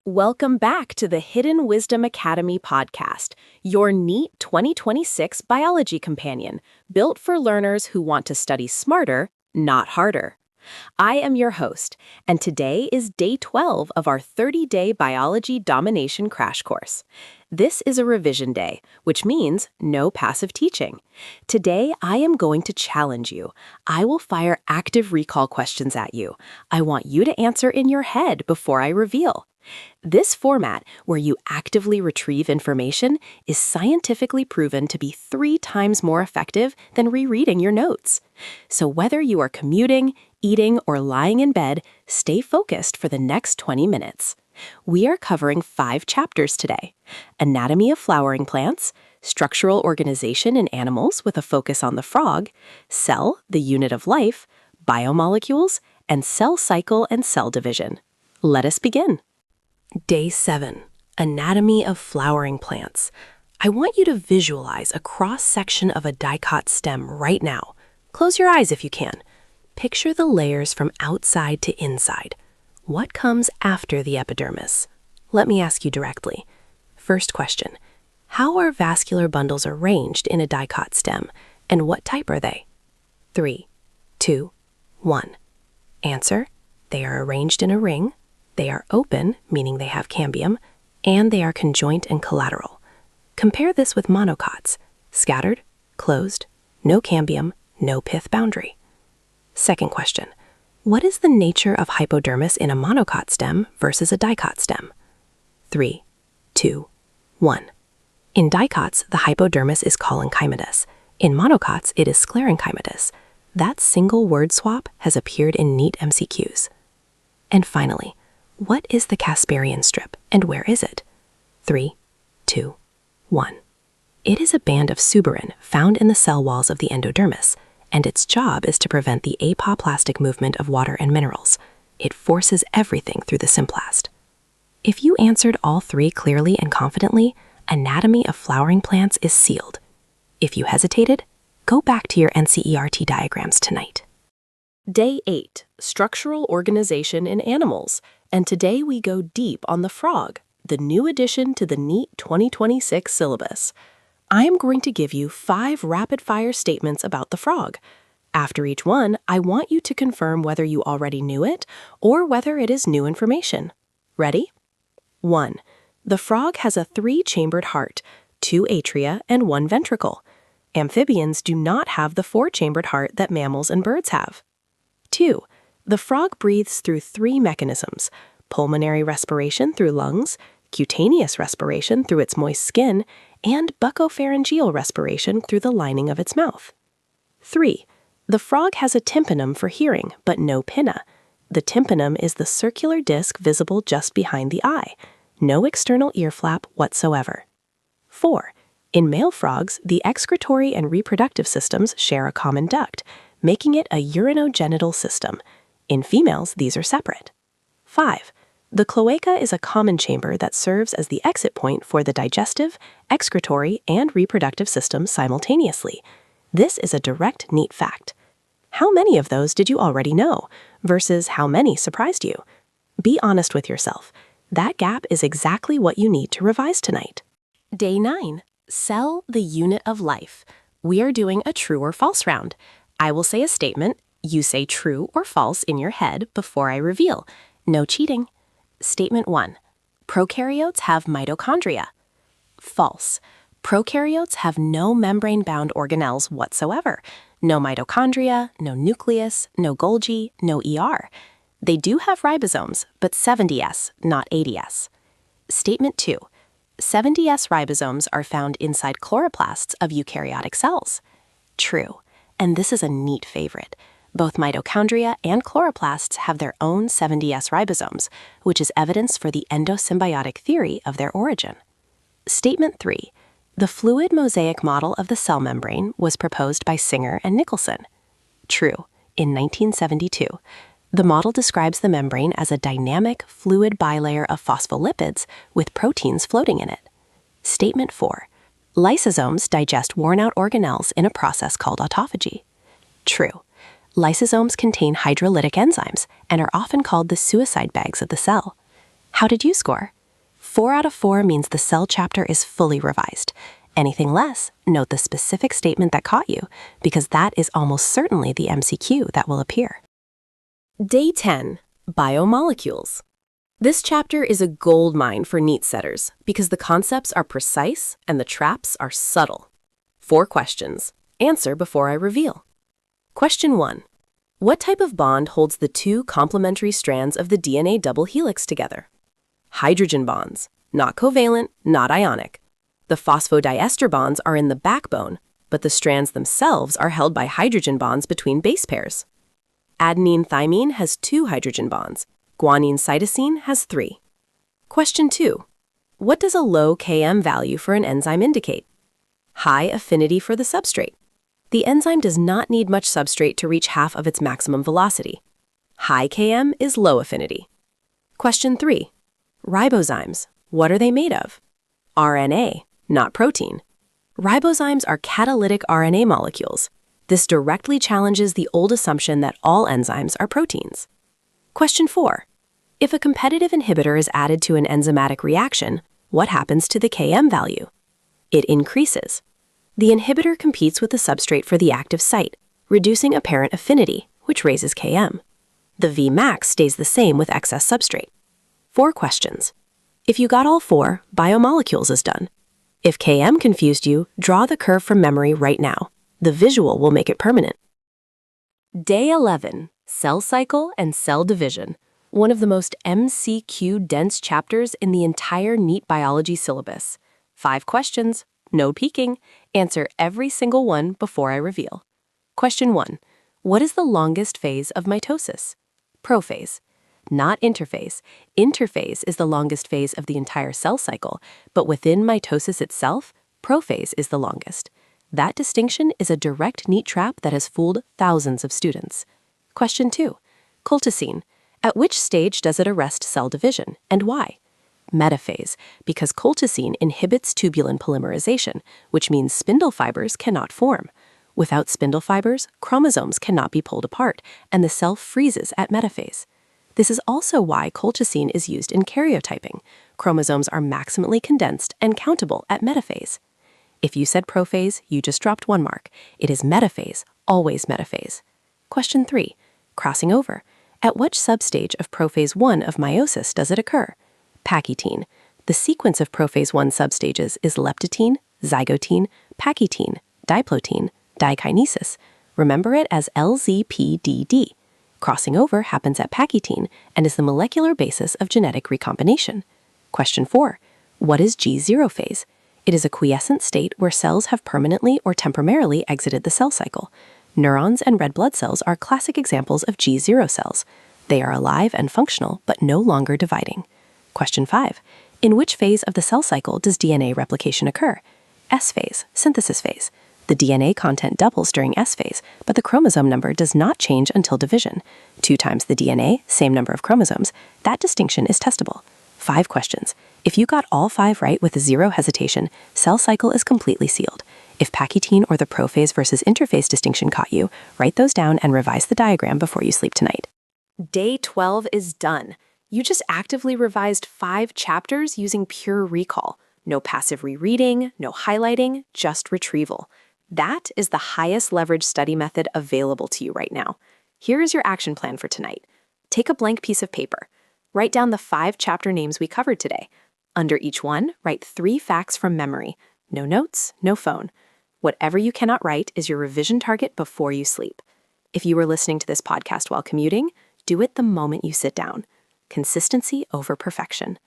Welcome back to the Hidden Wisdom Academy podcast, your NEET 2026 biology companion, built for learners who want to study smarter, not harder. I am your host, and today is day 12 of our 30-day Biology Domination Crash Course. This is a revision day, which means no passive teaching. Today, I am going to challenge you. I will fire active recall questions at you. I want you to answer in your head before I reveal. This format, where you actively retrieve information, is scientifically proven to be 3 times more effective than rereading your notes. So whether you are commuting, eating, or lying in bed, stay focused for the next 20 minutes. We are covering 5 chapters today: anatomy of flowering plants, structural organization in animals with a focus on the frog, cell, the unit of life, biomolecules, and cell cycle and cell division. Let us begin. Day 7, anatomy of flowering plants. I want you to visualize a cross-section of a dicot stem right now. Close your eyes if you can. Picture the layers from outside to inside. What comes after the epidermis? Let me ask you directly. First question, how are vascular bundles arranged in a dicot stem, and what type are they? 3, 2, 1. Answer, they are arranged in a ring. They are open, meaning they have cambium, and they are conjoint and collateral. Compare this with monocots: scattered, closed, no cambium, no pith boundary. Second question, what is the nature of hypodermis in a monocot stem versus a dicot stem? 3, 2, 1. In dicots, the hypodermis is collenchymatous. In monocots, it is sclerenchymatous. That single word swap has appeared in NEET MCQs. And finally, what is the Casparian strip, and where is it? 3, 2, 1. It is a band of suberin found in the cell walls of the endodermis, and its job is to prevent the apoplastic movement of water and minerals. It forces everything through the symplast. If you answered all 3 clearly and confidently, anatomy of flowering plants is sealed. If you hesitated, go back to your NCERT diagrams tonight. Day 8, structural organization in animals. And today we go deep on the frog, the new addition to the NEET 2026 syllabus. I am going to give you 5 rapid-fire statements about the frog. After each one, I want you to confirm whether you already knew it or whether it is new information. Ready? 1. The frog has a 3-chambered heart, 2 atria, and 1 ventricle. Amphibians do not have the 4-chambered heart that mammals and birds have. 2. The frog breathes through 3 mechanisms: pulmonary respiration through lungs, cutaneous respiration through its moist skin, and buccopharyngeal respiration through the lining of its mouth. 3. The frog has a tympanum for hearing, but no pinna. The tympanum is the circular disc visible just behind the eye. No external ear flap whatsoever. 4. In male frogs, the excretory and reproductive systems share a common duct, making it a urinogenital system. In females, these are separate. 5. The cloaca is a common chamber that serves as the exit point for the digestive, excretory, and reproductive systems simultaneously. This is a direct NEET fact. How many of those did you already know, versus how many surprised you? Be honest with yourself. That gap is exactly what you need to revise tonight. Day 9, cell, the unit of life. We are doing a true or false round. I will say a statement. You say true or false in your head before I reveal. No cheating. Statement 1. Prokaryotes have mitochondria. False. Prokaryotes have no membrane-bound organelles whatsoever. No mitochondria, no nucleus, no Golgi, no ER. They do have ribozymes, but 70S, not 80S. Statement 2. 70S ribozymes are found inside chloroplasts of eukaryotic cells. True. And this is a NEET favorite. Both mitochondria and chloroplasts have their own 70S ribozymes, which is evidence for the endosymbiotic theory of their origin. Statement 3. The fluid mosaic model of the cell membrane was proposed by Singer and Nicholson. True. In 1972. The model describes the membrane as a dynamic, fluid bilayer of phospholipids with proteins floating in it. Statement 4. Lysosomes digest worn-out organelles in a process called autophagy. True. Lysosomes contain hydrolytic enzymes and are often called the suicide bags of the cell. How did you score? 4 out of 4 means the cell chapter is fully revised. Anything less, note the specific statement that caught you, because that is almost certainly the MCQ that will appear. Day 10, Biomolecules. This chapter is a gold mine for NEET setters because the concepts are precise and the traps are subtle. 4 questions. Answer before I reveal. Question 1. What type of bond holds the 2 complementary strands of the DNA double helix together? Hydrogen bonds, not covalent, not ionic. The phosphodiester bonds are in the backbone, but the strands themselves are held by hydrogen bonds between base pairs. Adenine-thymine has 2 hydrogen bonds. Guanine-cytosine has 3. Question 2. What does a low Km value for an enzyme indicate? High affinity for the substrate. The enzyme does not need much substrate to reach half of its maximum velocity. High Km is low affinity. Question 3. Ribozymes. What are they made of? RNA, not protein. Ribozymes are catalytic RNA molecules. This directly challenges the old assumption that all enzymes are proteins. Question 4. If a competitive inhibitor is added to an enzymatic reaction, what happens to the Km value? It increases. The inhibitor competes with the substrate for the active site, reducing apparent affinity, which raises Km. The Vmax stays the same with excess substrate. 4 questions. If you got all 4, Biomolecules is done. If Km confused you, draw the curve from memory right now. The visual will make it permanent. Day 11, Cell Cycle and Cell Division. One of the most MCQ-dense chapters in the entire NEET biology syllabus. 5 questions, no peeking. Answer every single one before I reveal. Question 1. What is the longest phase of mitosis? Prophase. Not interphase. Interphase is the longest phase of the entire cell cycle, but within mitosis itself, prophase is the longest. That distinction is a direct NEET trap that has fooled thousands of students. Question 2. Colchicine. At which stage does it arrest cell division, and why? Metaphase, because colchicine inhibits tubulin polymerization, which means spindle fibers cannot form. Without spindle fibers, chromosomes cannot be pulled apart, and the cell freezes at metaphase. This is also why colchicine is used in karyotyping. Chromosomes are maximally condensed and countable at metaphase. If you said prophase, you just dropped 1 mark. It is metaphase, always metaphase. Question 3. Crossing over. At which substage of prophase 1 of meiosis does it occur? Pachytene. The sequence of prophase 1 substages is leptotene, zygotene, pachytene, diploidine, dikinesis. Remember it as LZPDD. Crossing over happens at pachytene and is the molecular basis of genetic recombination. Question 4. What is G0 phase? It is a quiescent state where cells have permanently or temporarily exited the cell cycle. Neurons and red blood cells are classic examples of G0 cells. They are alive and functional, but no longer dividing. Question 5. In which phase of the cell cycle does DNA replication occur? S phase, synthesis phase. The DNA content doubles during S phase, but the chromosome number does not change until division. 2 times the DNA, same number of chromosomes. That distinction is testable. 5 questions. If you got all 5 right with 0 hesitation, cell cycle is completely sealed. If pachytene or the prophase versus interphase distinction caught you, write those down and revise the diagram before you sleep tonight. Day 12 is done. You just actively revised 5 chapters using pure recall. No passive rereading, no highlighting, just retrieval. That is the highest leverage study method available to you right now. Here is your action plan for tonight. Take a blank piece of paper. Write down the 5 chapter names we covered today. Under each one, write 3 facts from memory. No notes, no phone. Whatever you cannot write is your revision target before you sleep. If you were listening to this podcast while commuting, do it the moment you sit down. Consistency over perfection.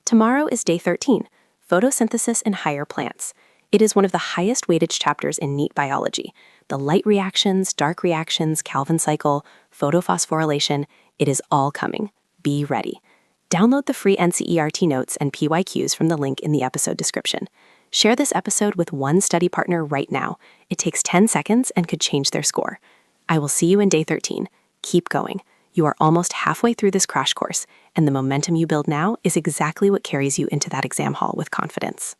Tomorrow is day 13, photosynthesis in higher plants. It is one of the highest weightage chapters in NEET biology. The light reactions, dark reactions, Calvin cycle, photophosphorylation, it is all coming. Be ready. Download the free NCERT notes and PYQs from the link in the episode description. Share this episode with one study partner right now. It takes 10 seconds and could change their score. I will see you in day 13. Keep going. You are almost halfway through this crash course, and the momentum you build now is exactly what carries you into that exam hall with confidence.